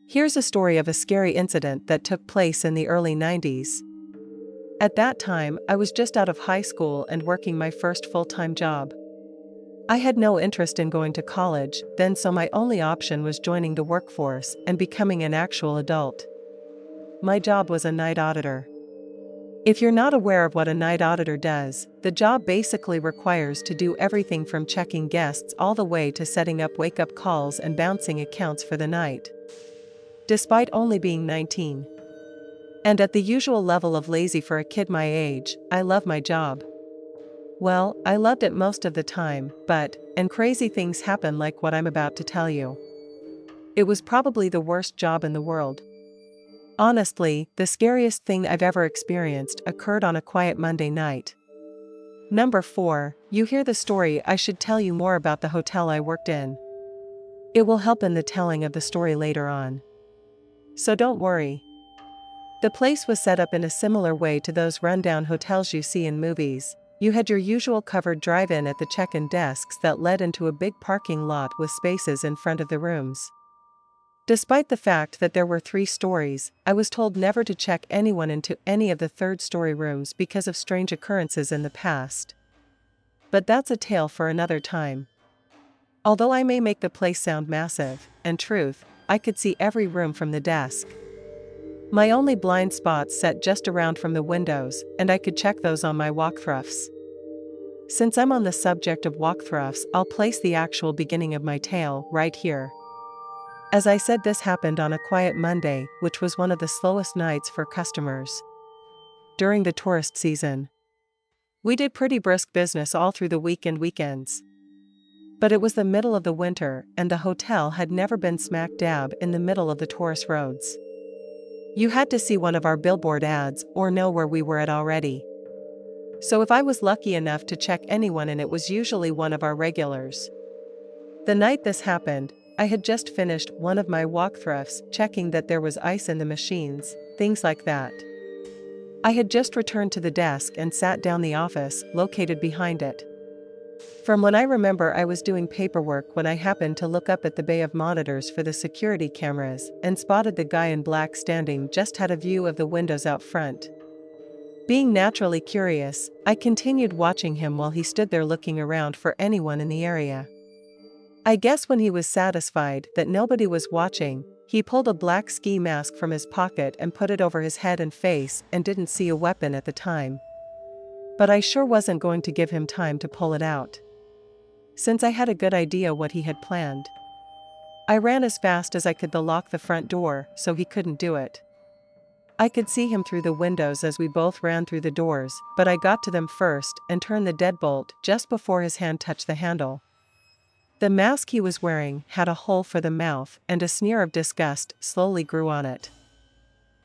Here's a story of a scary incident that took place in the early 90s. At that time, I was just out of high school and working my first full-time job. I had no interest in going to college then, so my only option was joining the workforce and becoming an actual adult. My job was a night auditor. If you're not aware of what a night auditor does, the job basically requires to do everything from checking guests all the way to setting up wake-up calls and bouncing accounts for the night. Despite only being 19, and at the usual level of lazy for a kid my age, I love my job. Well, I loved it most of the time, and crazy things happen like what I'm about to tell you. It was probably the worst job in the world. Honestly, the scariest thing I've ever experienced occurred on a quiet Monday night. Number 4, you hear the story. I should tell you more about the hotel I worked in. It will help in the telling of the story later on. So don't worry. The place was set up in a similar way to those rundown hotels you see in movies. You had your usual covered drive-in at the check-in desks that led into a big parking lot with spaces in front of the rooms. Despite the fact that there were 3 stories, I was told never to check anyone into any of the third-story rooms because of strange occurrences in the past. But that's a tale for another time. Although I may make the place sound massive, in truth, I could see every room from the desk. My only blind spots set just around from the windows, and I could check those on my walkthroughs. Since I'm on the subject of walkthroughs, I'll place the actual beginning of my tale right here. As I said, this happened on a quiet Monday, which was one of the slowest nights for customers during the tourist season. We did pretty brisk business all through the week and weekends. But it was the middle of the winter, and the hotel had never been smack dab in the middle of the tourist roads. You had to see one of our billboard ads or know where we were at already. So if I was lucky enough to check anyone in, it was usually one of our regulars. The night this happened, I had just finished one of my walkthroughs, checking that there was ice in the machines, things like that. I had just returned to the desk and sat down the office, located behind it. From when I remember, I was doing paperwork when I happened to look up at the bay of monitors for the security cameras and spotted the guy in black standing just had a view of the windows out front. Being naturally curious, I continued watching him while he stood there looking around for anyone in the area. I guess when he was satisfied that nobody was watching, he pulled a black ski mask from his pocket and put it over his head and face and didn't see a weapon at the time. But I sure wasn't going to give him time to pull it out, since I had a good idea what he had planned. I ran as fast as I could to lock the front door so he couldn't do it. I could see him through the windows as we both ran through the doors, but I got to them first and turned the deadbolt just before his hand touched the handle. The mask he was wearing had a hole for the mouth, and a sneer of disgust slowly grew on it.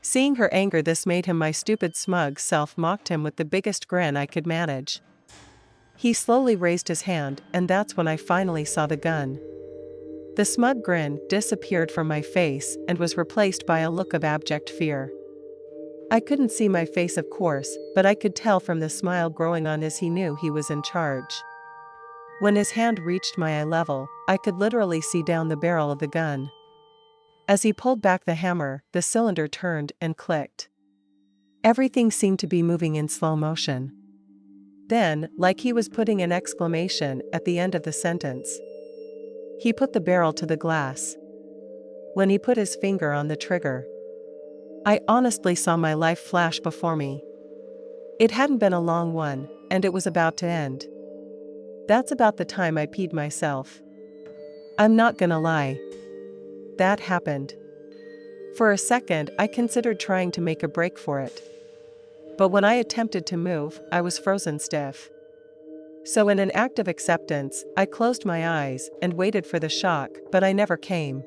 Seeing her anger, this made him. My stupid smug self mocked him with the biggest grin I could manage. He slowly raised his hand, and that's when I finally saw the gun. The smug grin disappeared from my face and was replaced by a look of abject fear. I couldn't see my face, of course, but I could tell from the smile growing on his he knew he was in charge. When his hand reached my eye level, I could literally see down the barrel of the gun. As he pulled back the hammer, the cylinder turned and clicked. Everything seemed to be moving in slow motion. Then, like he was putting an exclamation at the end of the sentence, he put the barrel to the glass. When he put his finger on the trigger, I honestly saw my life flash before me. It hadn't been a long one, and it was about to end. That's about the time I peed myself. I'm not gonna lie. That happened. For a second, I considered trying to make a break for it. But when I attempted to move, I was frozen stiff. So in an act of acceptance, I closed my eyes and waited for the shock, but I never came.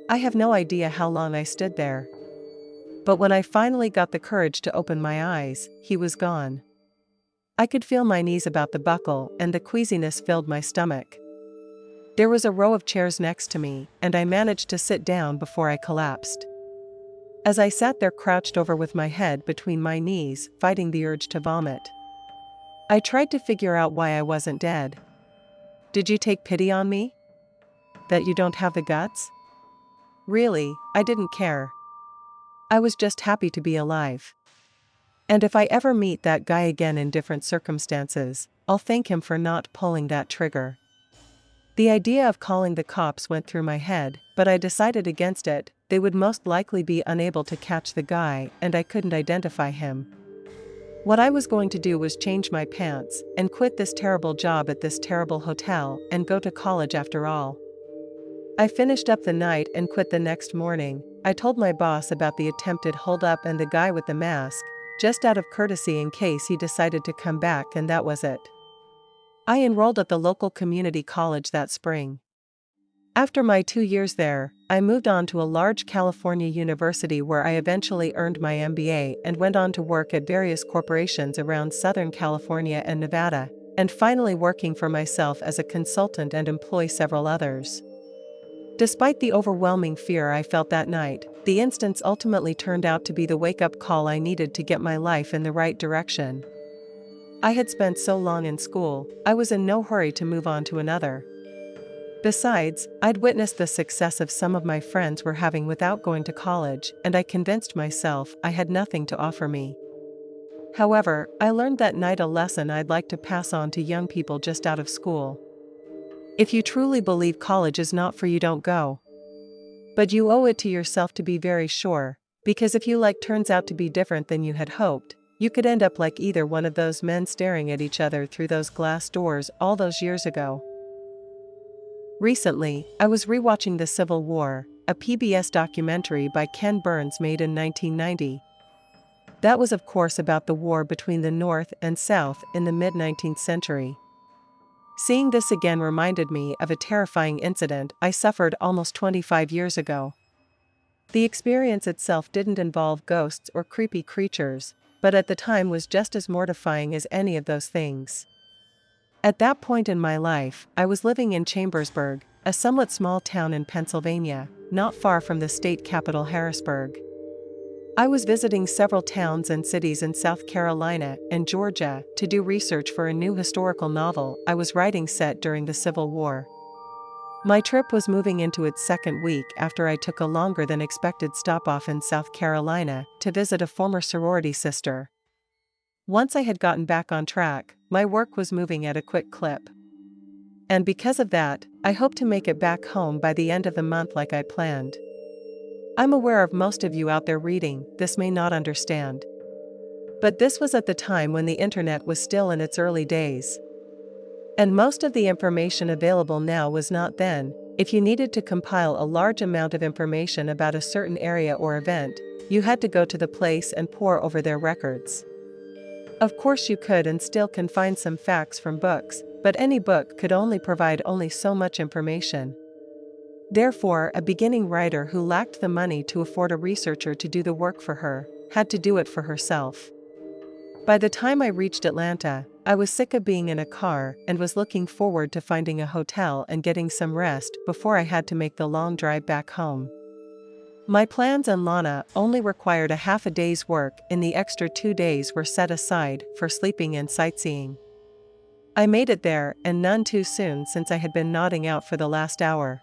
I have no idea how long I stood there. But when I finally got the courage to open my eyes, he was gone. I could feel my knees about to buckle, and the queasiness filled my stomach. There was a row of chairs next to me, and I managed to sit down before I collapsed. As I sat there crouched over with my head between my knees, fighting the urge to vomit, I tried to figure out why I wasn't dead. Did you take pity on me? That you don't have the guts? Really, I didn't care. I was just happy to be alive. And if I ever meet that guy again in different circumstances, I'll thank him for not pulling that trigger. The idea of calling the cops went through my head, but I decided against it. They would most likely be unable to catch the guy, and I couldn't identify him. What I was going to do was change my pants and quit this terrible job at this terrible hotel and go to college after all. I finished up the night and quit the next morning. I told my boss about the attempted holdup and the guy with the mask, just out of courtesy in case he decided to come back, and that was it. I enrolled at the local community college that spring. After my 2 years there, I moved on to a large California university where I eventually earned my MBA and went on to work at various corporations around Southern California and Nevada, and finally working for myself as a consultant and employ several others. Despite the overwhelming fear I felt that night, the instance ultimately turned out to be the wake-up call I needed to get my life in the right direction. I had spent so long in school, I was in no hurry to move on to another. Besides, I'd witnessed the success of some of my friends were having without going to college, and I convinced myself I had nothing to offer me. However, I learned that night a lesson I'd like to pass on to young people just out of school. If you truly believe college is not for you, don't go. But you owe it to yourself to be very sure, because if you turns out to be different than you had hoped, you could end up like either one of those men staring at each other through those glass doors all those years ago. Recently, I was rewatching The Civil War, a PBS documentary by Ken Burns made in 1990. That was of course about the war between the North and South in the mid-19th century. Seeing this again reminded me of a terrifying incident I suffered almost 25 years ago. The experience itself didn't involve ghosts or creepy creatures, but at the time was just as mortifying as any of those things. At that point in my life, I was living in Chambersburg, a somewhat small town in Pennsylvania, not far from the state capital Harrisburg. I was visiting several towns and cities in South Carolina and Georgia to do research for a new historical novel I was writing set during the Civil War. My trip was moving into its second week after I took a longer than expected stop off in South Carolina to visit a former sorority sister. Once I had gotten back on track, my work was moving at a quick clip. And because of that, I hoped to make it back home by the end of the month like I planned. I'm aware of most of you out there reading this may not understand. But this was at the time when the internet was still in its early days. And most of the information available now was not then. If you needed to compile a large amount of information about a certain area or event, you had to go to the place and pore over their records. Of course you could and still can find some facts from books, but any book could only provide so much information. Therefore, a beginning writer who lacked the money to afford a researcher to do the work for her, had to do it for herself. By the time I reached Atlanta, I was sick of being in a car and was looking forward to finding a hotel and getting some rest before I had to make the long drive back home. My plans and Lana only required a half a day's work, and the extra 2 days were set aside for sleeping and sightseeing. I made it there, and none too soon since I had been nodding out for the last hour.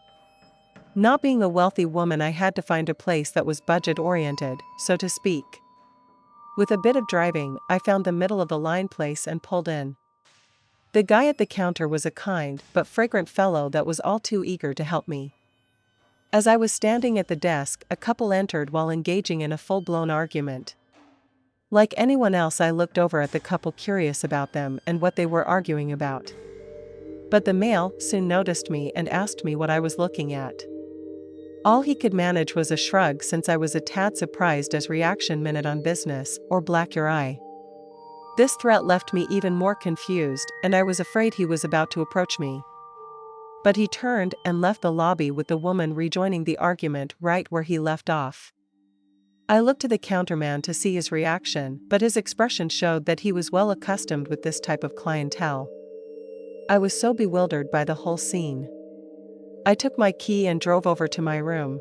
Not being a wealthy woman, I had to find a place that was budget-oriented, so to speak. With a bit of driving, I found the middle-of-the-line place and pulled in. The guy at the counter was a kind but fragrant fellow that was all too eager to help me. As I was standing at the desk, a couple entered while engaging in a full-blown argument. Like anyone else, I looked over at the couple, curious about them and what they were arguing about. But the male soon noticed me and asked me what I was looking at. All he could manage was a shrug, since I was a tad surprised, as reaction minute on business, or black your eye. This threat left me even more confused, and I was afraid he was about to approach me. But he turned and left the lobby with the woman rejoining the argument right where he left off. I looked to the counterman to see his reaction, but his expression showed that he was well accustomed with this type of clientele. I was so bewildered by the whole scene. I took my key and drove over to my room.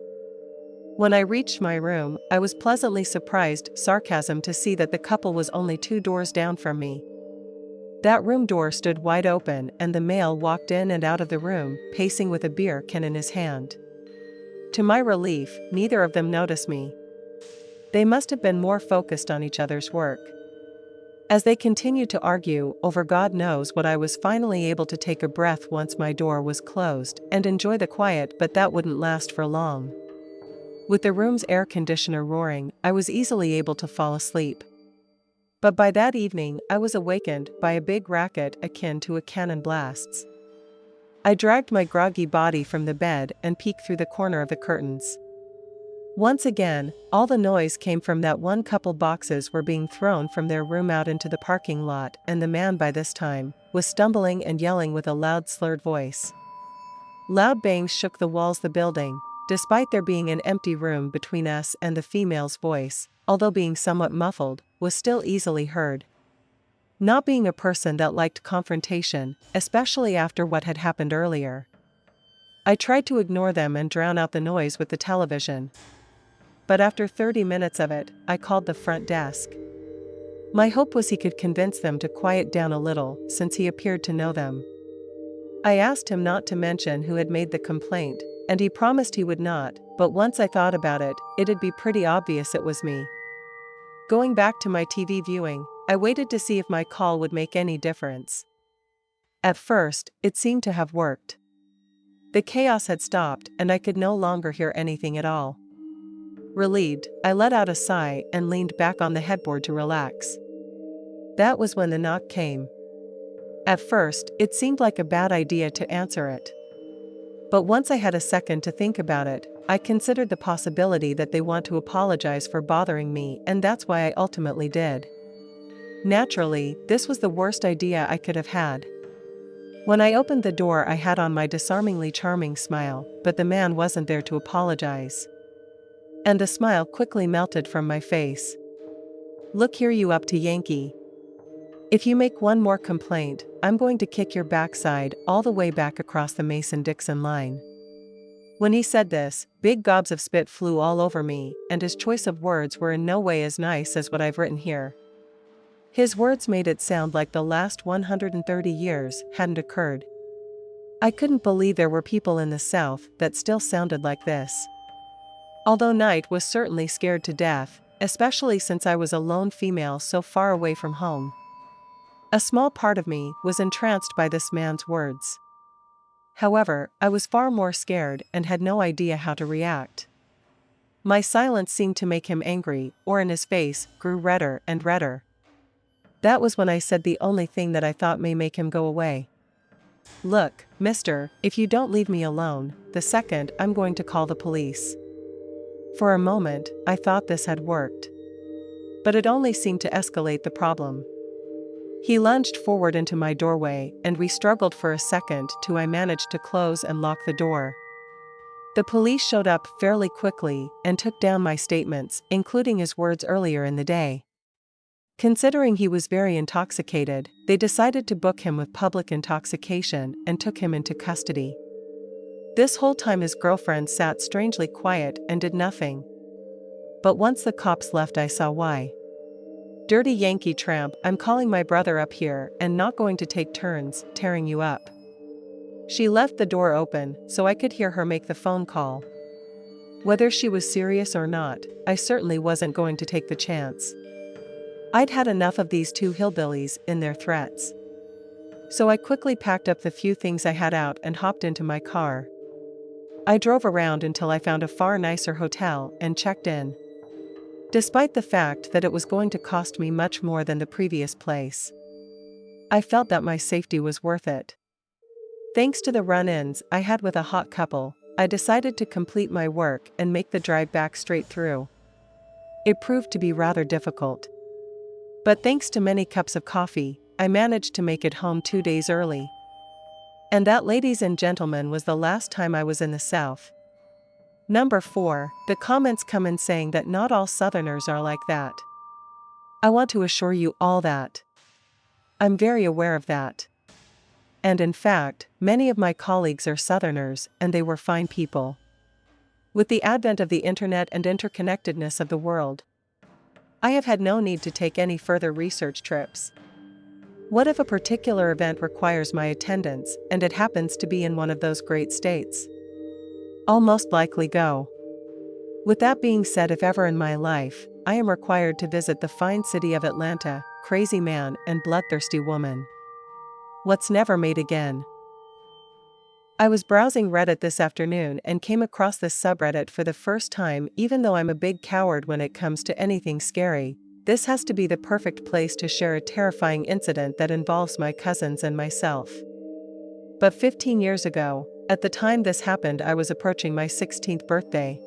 When I reached my room, I was pleasantly surprised, sarcasm, to see that the couple was only 2 doors down from me. That room door stood wide open, and the male walked in and out of the room, pacing with a beer can in his hand. To my relief, neither of them noticed me. They must have been more focused on each other's work. As they continued to argue over God knows what, I was finally able to take a breath once my door was closed and enjoy the quiet, but that wouldn't last for long. With the room's air conditioner roaring, I was easily able to fall asleep. But by that evening, I was awakened by a big racket akin to a cannon blasts. I dragged my groggy body from the bed and peeked through the corner of the curtains. Once again, all the noise came from that one couple. Boxes were being thrown from their room out into the parking lot, and the man by this time was stumbling and yelling with a loud slurred voice. Loud bangs shook the walls of the building, despite there being an empty room between us, and the female's voice, although being somewhat muffled, was still easily heard. Not being a person that liked confrontation, especially after what had happened earlier, I tried to ignore them and drown out the noise with the television. But after 30 minutes of it, I called the front desk. My hope was he could convince them to quiet down a little, since he appeared to know them. I asked him not to mention who had made the complaint, and he promised he would not, but once I thought about it, it'd be pretty obvious it was me. Going back to my TV viewing, I waited to see if my call would make any difference. At first, it seemed to have worked. The chaos had stopped, and I could no longer hear anything at all. Relieved, I let out a sigh and leaned back on the headboard to relax. That was when the knock came. At first, it seemed like a bad idea to answer it. But once I had a second to think about it, I considered the possibility that they want to apologize for bothering me, and that's why I ultimately did. Naturally, this was the worst idea I could have had. When I opened the door, I had on my disarmingly charming smile, but the man wasn't there to apologize. And the smile quickly melted from my face. "Look here, you up to Yankee. If you make one more complaint, I'm going to kick your backside all the way back across the Mason-Dixon line." When he said this, big gobs of spit flew all over me, and his choice of words were in no way as nice as what I've written here. His words made it sound like the last 130 years hadn't occurred. I couldn't believe there were people in the South that still sounded like this. Although Knight was certainly scared to death, especially since I was a lone female so far away from home, a small part of me was entranced by this man's words. However, I was far more scared and had no idea how to react. My silence seemed to make him angry, or in his face grew redder and redder. That was when I said the only thing that I thought may make him go away. "Look, mister, if you don't leave me alone, the second I'm going to call the police." For a moment, I thought this had worked. But it only seemed to escalate the problem. He lunged forward into my doorway, and we struggled for a second till I managed to close and lock the door. The police showed up fairly quickly and took down my statements, including his words earlier in the day. Considering he was very intoxicated, they decided to book him with public intoxication and took him into custody. This whole time his girlfriend sat strangely quiet and did nothing. But once the cops left, I saw why. "Dirty Yankee tramp, I'm calling my brother up here and not going to take turns tearing you up." She left the door open so I could hear her make the phone call. Whether she was serious or not, I certainly wasn't going to take the chance. I'd had enough of these two hillbillies in their threats. So I quickly packed up the few things I had out and hopped into my car. I drove around until I found a far nicer hotel and checked in. Despite the fact that it was going to cost me much more than the previous place, I felt that my safety was worth it. Thanks to the run-ins I had with a hot couple, I decided to complete my work and make the drive back straight through. It proved to be rather difficult. But thanks to many cups of coffee, I managed to make it home 2 days early. And that, ladies and gentlemen, was the last time I was in the South. Number 4, the comments come in saying that not all Southerners are like that. I want to assure you all that I'm very aware of that. And in fact, many of my colleagues are Southerners, and they were fine people. With the advent of the internet and interconnectedness of the world, I have had no need to take any further research trips. What if a particular event requires my attendance, and it happens to be in one of those great states? I'll most likely go. With that being said, if ever in my life, I am required to visit the fine city of Atlanta, crazy man and bloodthirsty woman. What's never made again. I was browsing Reddit this afternoon and came across this subreddit for the first time. Even though I'm a big coward when it comes to anything scary, this has to be the perfect place to share a terrifying incident that involves my cousins and myself. But 15 years ago, at the time this happened, I was approaching my 16th birthday.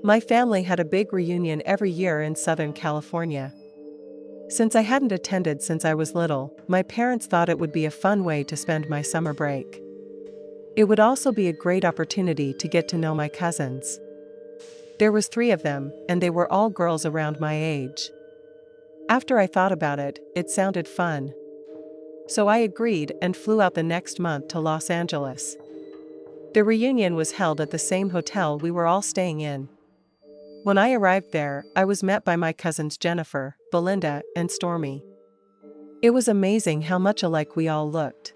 My family had a big reunion every year in Southern California. Since I hadn't attended since I was little, my parents thought it would be a fun way to spend my summer break. It would also be a great opportunity to get to know my cousins. There was 3 of them, and they were all girls around my age. After I thought about it, it sounded fun. So I agreed and flew out the next month to Los Angeles. The reunion was held at the same hotel we were all staying in. When I arrived there, I was met by my cousins Jennifer, Belinda, and Stormy. It was amazing how much alike we all looked.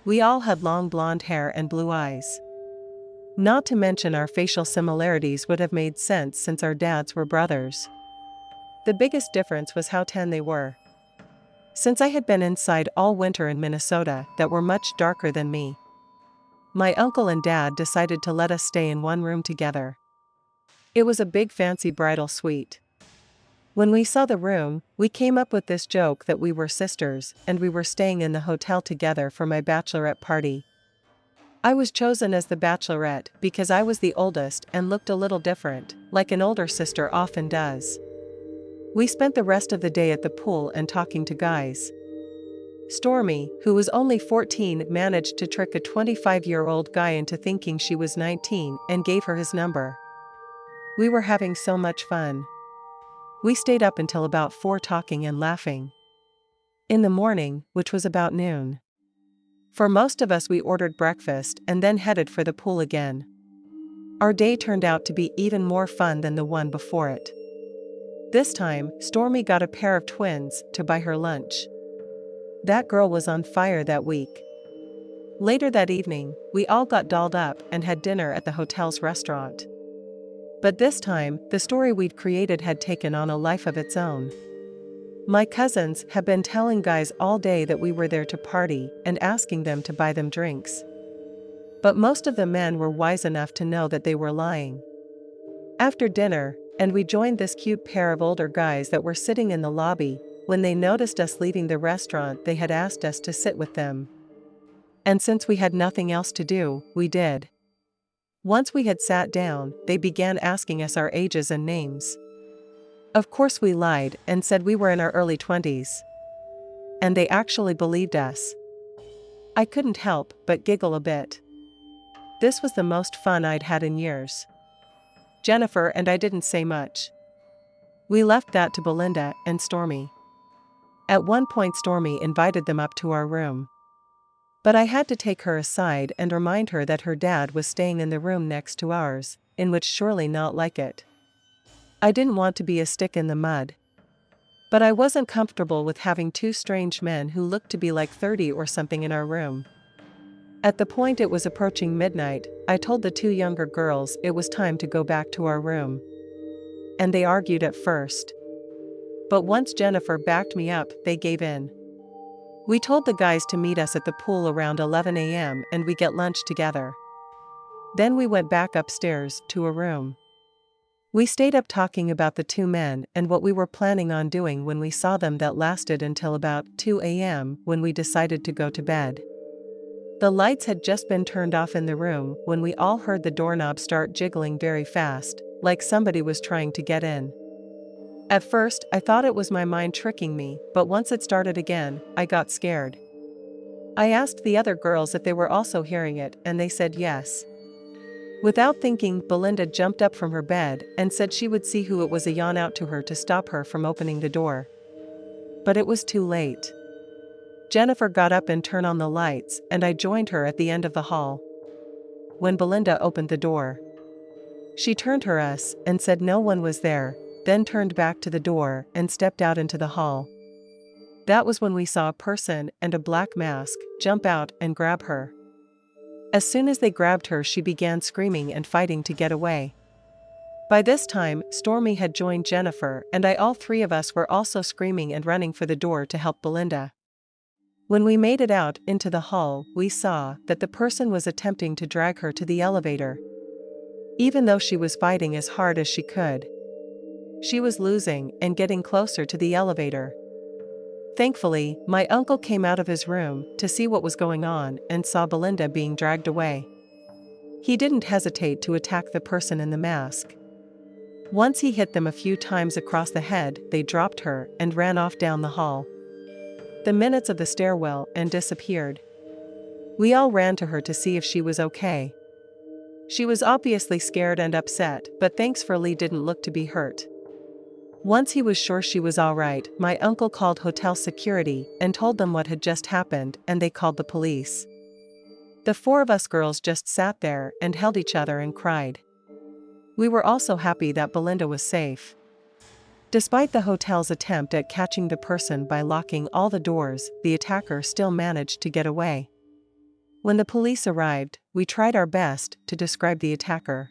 We all had long blonde hair and blue eyes. Not to mention our facial similarities would have made sense since our dads were brothers. The biggest difference was how tan they were. Since I had been inside all winter in Minnesota that were much darker than me, my uncle and dad decided to let us stay in one room together. It was a big fancy bridal suite. When we saw the room, we came up with this joke that we were sisters and we were staying in the hotel together for my bachelorette party. I was chosen as the bachelorette because I was the oldest and looked a little different, like an older sister often does. We spent the rest of the day at the pool and talking to guys. Stormy, who was only 14, managed to trick a 25-year-old guy into thinking she was 19 and gave her his number. We were having so much fun. We stayed up until about 4 talking and laughing. In the morning, which was about noon, for most of us we ordered breakfast and then headed for the pool again. Our day turned out to be even more fun than the one before it. This time, Stormy got a pair of twins to buy her lunch. That girl was on fire that week. Later that evening, we all got dolled up and had dinner at the hotel's restaurant. But this time, the story we'd created had taken on a life of its own. My cousins had been telling guys all day that we were there to party and asking them to buy them drinks. But most of the men were wise enough to know that they were lying. After dinner, and we joined this cute pair of older guys that were sitting in the lobby, when they noticed us leaving the restaurant, they had asked us to sit with them. And since we had nothing else to do, we did. Once we had sat down, they began asking us our ages and names. Of course we lied and said we were in our early 20s. And they actually believed us. I couldn't help but giggle a bit. This was the most fun I'd had in years. Jennifer and I didn't say much. We left that to Belinda and Stormy. At one point Stormy invited them up to our room. But I had to take her aside and remind her that her dad was staying in the room next to ours, and would surely not like it. I didn't want to be a stick in the mud. But I wasn't comfortable with having 2 strange men who looked to be like 30 or something in our room. At the point it was approaching midnight, I told the 2 younger girls it was time to go back to our room. And they argued at first. But once Jennifer backed me up, they gave in. We told the guys to meet us at the pool around 11 a.m. and we get lunch together. Then we went back upstairs to a room. We stayed up talking about the 2 men and what we were planning on doing when we saw them. That lasted until about 2 a.m. when we decided to go to bed. The lights had just been turned off in the room when we all heard the doorknob start jiggling very fast, like somebody was trying to get in. At first, I thought it was my mind tricking me, but once it started again, I got scared. I asked the other girls if they were also hearing it, and they said yes. Without thinking, Belinda jumped up from her bed and said she would see who it was, a yawn out to her to stop her from opening the door. But it was too late. Jennifer got up and turned on the lights, and I joined her at the end of the hall. When Belinda opened the door, she turned to us and said no one was there, then turned back to the door and stepped out into the hall. That was when we saw a person and a black mask jump out and grab her. As soon as they grabbed her, she began screaming and fighting to get away. By this time, Stormy had joined Jennifer, and all three of us were also screaming and running for the door to help Belinda. When we made it out into the hall, we saw that the person was attempting to drag her to the elevator. Even though she was fighting as hard as she could, she was losing and getting closer to the elevator. Thankfully, my uncle came out of his room to see what was going on and saw Belinda being dragged away. He didn't hesitate to attack the person in the mask. Once he hit them a few times across the head, they dropped her and ran off down the hall, the minutes of the stairwell, and disappeared. We all ran to her to see if she was okay. She was obviously scared and upset, but thankfully didn't look to be hurt. Once he was sure she was all right, my uncle called hotel security and told them what had just happened, and they called the police. The four of us girls just sat there and held each other and cried. We were also happy that Belinda was safe. Despite the hotel's attempt at catching the person by locking all the doors, the attacker still managed to get away. When the police arrived, we tried our best to describe the attacker.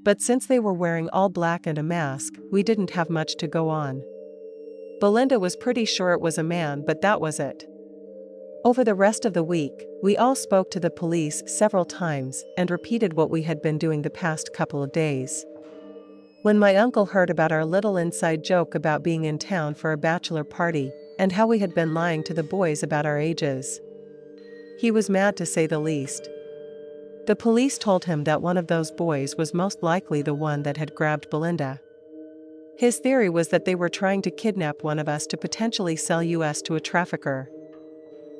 But since they were wearing all black and a mask, we didn't have much to go on. Belinda was pretty sure it was a man, but that was it. Over the rest of the week, we all spoke to the police several times and repeated what we had been doing the past couple of days. When my uncle heard about our little inside joke about being in town for a bachelor party and how we had been lying to the boys about our ages, he was mad to say the least. The police told him that one of those boys was most likely the one that had grabbed Belinda. His theory was that they were trying to kidnap one of us to potentially sell us to a trafficker,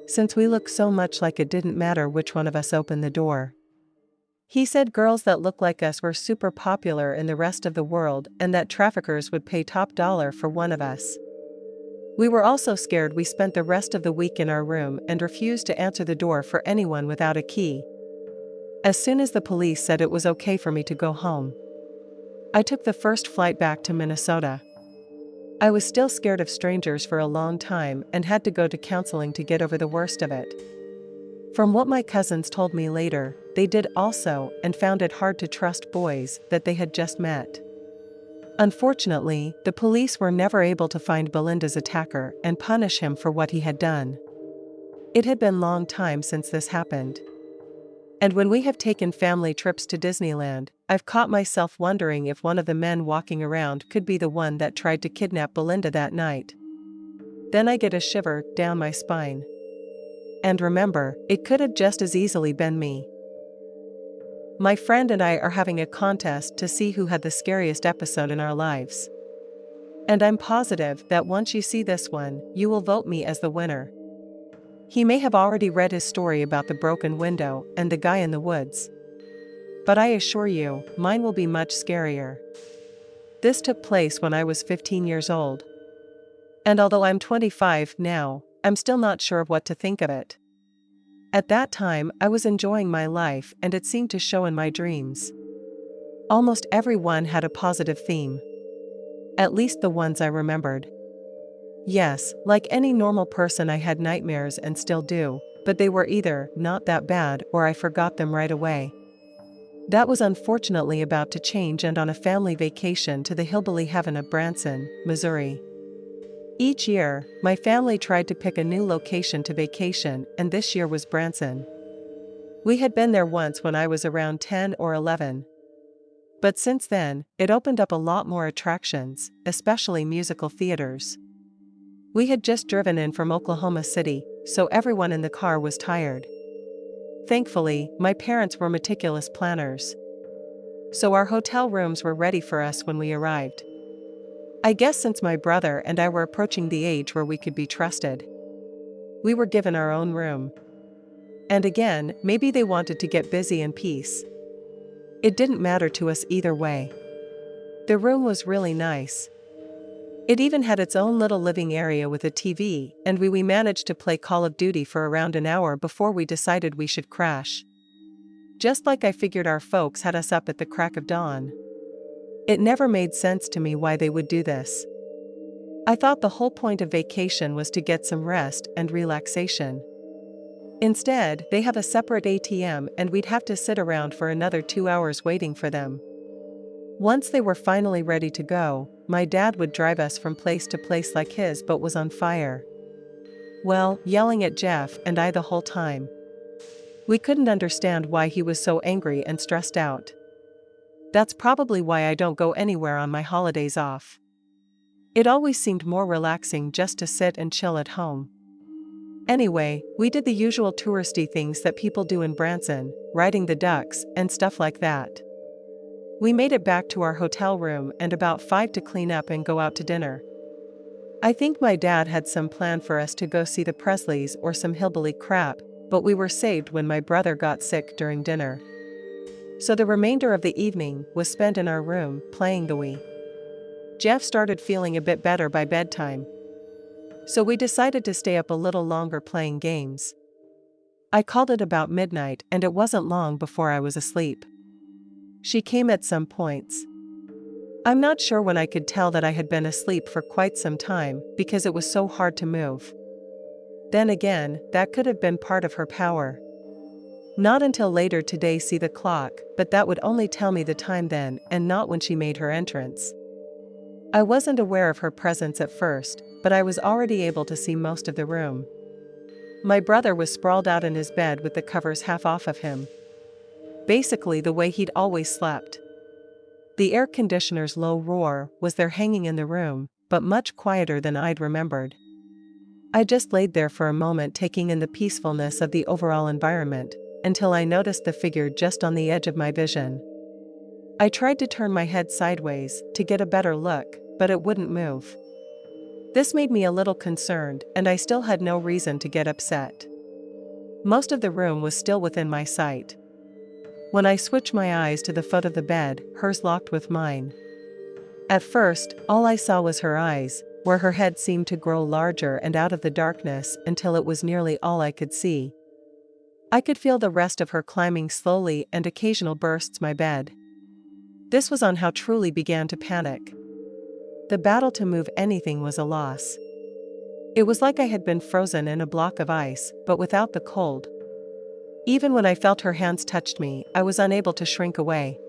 since we looked so much like it didn't matter which one of us opened the door. He said girls that looked like us were super popular in the rest of the world and that traffickers would pay top dollar for one of us. We were also scared. We spent the rest of the week in our room and refused to answer the door for anyone without a key. As soon as the police said it was okay for me to go home, I took the first flight back to Minnesota. I was still scared of strangers for a long time and had to go to counseling to get over the worst of it. From what my cousins told me later, they did also and found it hard to trust boys that they had just met. Unfortunately, the police were never able to find Belinda's attacker and punish him for what he had done. It had been a long time since this happened. And when we have taken family trips to Disneyland, I've caught myself wondering if one of the men walking around could be the one that tried to kidnap Belinda that night. Then I get a shiver down my spine. And remember, it could have just as easily been me. My friend and I are having a contest to see who had the scariest episode in our lives. And I'm positive that once you see this one, you will vote me as the winner. He may have already read his story about the broken window and the guy in the woods. But I assure you, mine will be much scarier. This took place when I was 15 years old. And although I'm 25 now, I'm still not sure of what to think of it. At that time, I was enjoying my life and it seemed to show in my dreams. Almost everyone had a positive theme. At least the ones I remembered. Yes, like any normal person I had nightmares and still do, but they were either not that bad or I forgot them right away. That was unfortunately about to change and on a family vacation to the hillbilly heaven of Branson, Missouri. Each year, my family tried to pick a new location to vacation and this year was Branson. We had been there once when I was around 10 or 11. But since then, it opened up a lot more attractions, especially musical theaters. We had just driven in from Oklahoma City, so everyone in the car was tired. Thankfully, my parents were meticulous planners. So our hotel rooms were ready for us when we arrived. I guess since my brother and I were approaching the age where we could be trusted, we were given our own room. And again, maybe they wanted to get busy in peace. It didn't matter to us either way. The room was really nice. It even had its own little living area with a TV, and we managed to play Call of Duty for around an hour before we decided we should crash. Just like I figured our folks had us up at the crack of dawn. It never made sense to me why they would do this. I thought the whole point of vacation was to get some rest and relaxation. Instead, they have a separate ATM and we'd have to sit around for another 2 hours waiting for them. Once they were finally ready to go, my dad would drive us from place to place like his boat was on fire. Well, yelling at Jeff and I the whole time. We couldn't understand why he was so angry and stressed out. That's probably why I don't go anywhere on my holidays off. It always seemed more relaxing just to sit and chill at home. Anyway, we did the usual touristy things that people do in Branson, riding the ducks, and stuff like that. We made it back to our hotel room and about 5 to clean up and go out to dinner. I think my dad had some plan for us to go see the Presleys or some hillbilly crap, but we were saved when my brother got sick during dinner. So the remainder of the evening was spent in our room, playing the Wii. Jeff started feeling a bit better by bedtime. So we decided to stay up a little longer playing games. I called it about midnight and it wasn't long before I was asleep. She came at some points. I'm not sure when I could tell that I had been asleep for quite some time because it was so hard to move. Then again, that could have been part of her power. Not until later today see the clock, but that would only tell me the time then and not when she made her entrance. I wasn't aware of her presence at first, but I was already able to see most of the room. My brother was sprawled out in his bed with the covers half off of him. Basically the way he'd always slept. The air conditioner's low roar was there hanging in the room, but much quieter than I'd remembered. I just laid there for a moment taking in the peacefulness of the overall environment, until I noticed the figure just on the edge of my vision. I tried to turn my head sideways to get a better look, but it wouldn't move. This made me a little concerned, and I still had no reason to get upset. Most of the room was still within my sight. When I switched my eyes to the foot of the bed, hers locked with mine. At first, all I saw was her eyes, where her head seemed to grow larger and out of the darkness until it was nearly all I could see. I could feel the rest of her climbing slowly and occasional bursts my bed. This was on how Truly began to panic. The battle to move anything was a loss. It was like I had been frozen in a block of ice, but without the cold. Even when I felt her hands touched me, I was unable to shrink away.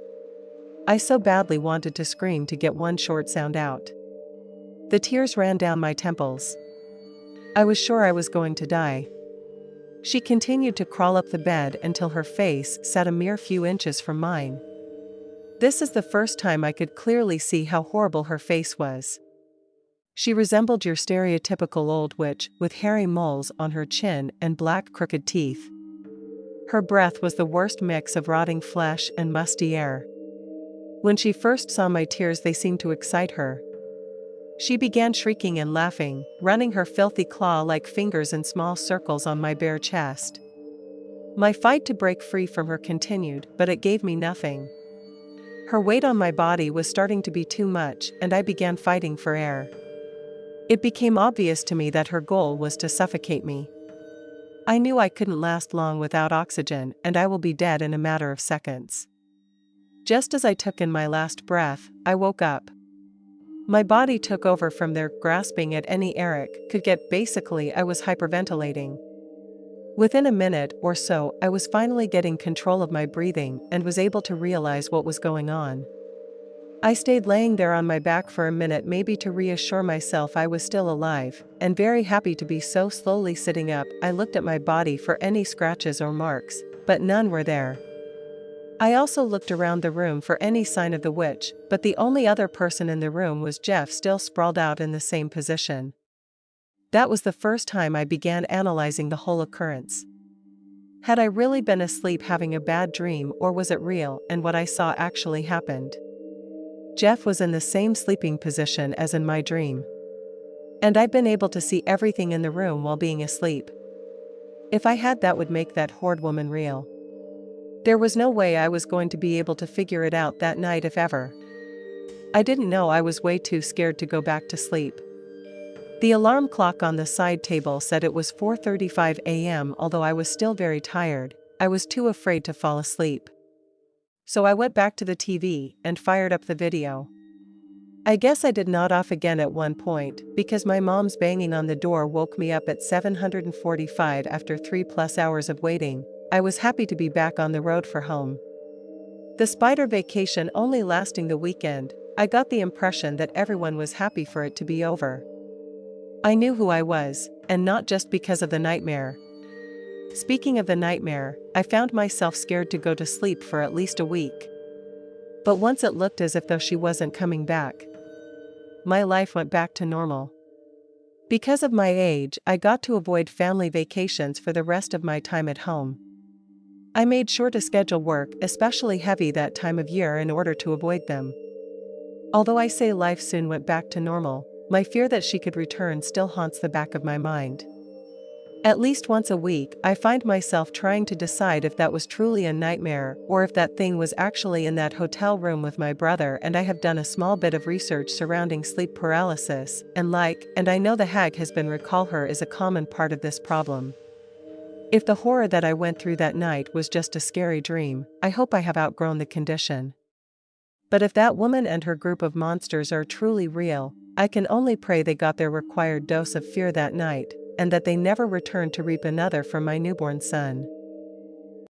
I so badly wanted to scream to get one short sound out. The tears ran down my temples. I was sure I was going to die. She continued to crawl up the bed until her face sat a mere few inches from mine. This is the first time I could clearly see how horrible her face was. She resembled your stereotypical old witch with hairy moles on her chin and black crooked teeth. Her breath was the worst mix of rotting flesh and musty air. When she first saw my tears, they seemed to excite her. She began shrieking and laughing, running her filthy claw-like fingers in small circles on my bare chest. My fight to break free from her continued, but it gave me nothing. Her weight on my body was starting to be too much, and I began fighting for air. It became obvious to me that her goal was to suffocate me. I knew I couldn't last long without oxygen, and I will be dead in a matter of seconds. Just as I took in my last breath, I woke up. My body took over from there, grasping at any air it could get. Basically, I was hyperventilating. Within a minute or so, I was finally getting control of my breathing and was able to realize what was going on. I stayed laying there on my back for a minute, maybe to reassure myself I was still alive, and very happy to be so. Slowly sitting up, I looked at my body for any scratches or marks, but none were there. I also looked around the room for any sign of the witch, but the only other person in the room was Jeff, still sprawled out in the same position. That was the first time I began analyzing the whole occurrence. Had I really been asleep having a bad dream, or was it real and what I saw actually happened? Jeff was in the same sleeping position as in my dream. And I'd been able to see everything in the room while being asleep. If I had, that would make that horrid woman real. There was no way I was going to be able to figure it out that night, if ever. I didn't know. I was way too scared to go back to sleep. The alarm clock on the side table said it was 4:35 a.m. Although I was still very tired, I was too afraid to fall asleep. So I went back to the TV and fired up the video. I guess I did nod off again at one point, because my mom's banging on the door woke me up at 7:45 after 3+ hours of waiting. I was happy to be back on the road for home. The spider vacation only lasting the weekend, I got the impression that everyone was happy for it to be over. I knew who I was, and not just because of the nightmare. Speaking of the nightmare, I found myself scared to go to sleep for at least a week. But once it looked as if though she wasn't coming back, my life went back to normal. Because of my age, I got to avoid family vacations for the rest of my time at home. I made sure to schedule work, especially heavy that time of year, in order to avoid them. Although I say life soon went back to normal, my fear that she could return still haunts the back of my mind. At least once a week, I find myself trying to decide if that was truly a nightmare or if that thing was actually in that hotel room with my brother, and I have done a small bit of research surrounding sleep paralysis, and I know the hag has been recall her is a common part of this problem. If the horror that I went through that night was just a scary dream, I hope I have outgrown the condition. But if that woman and her group of monsters are truly real, I can only pray they got their required dose of fear that night, and that they never return to reap another from my newborn son.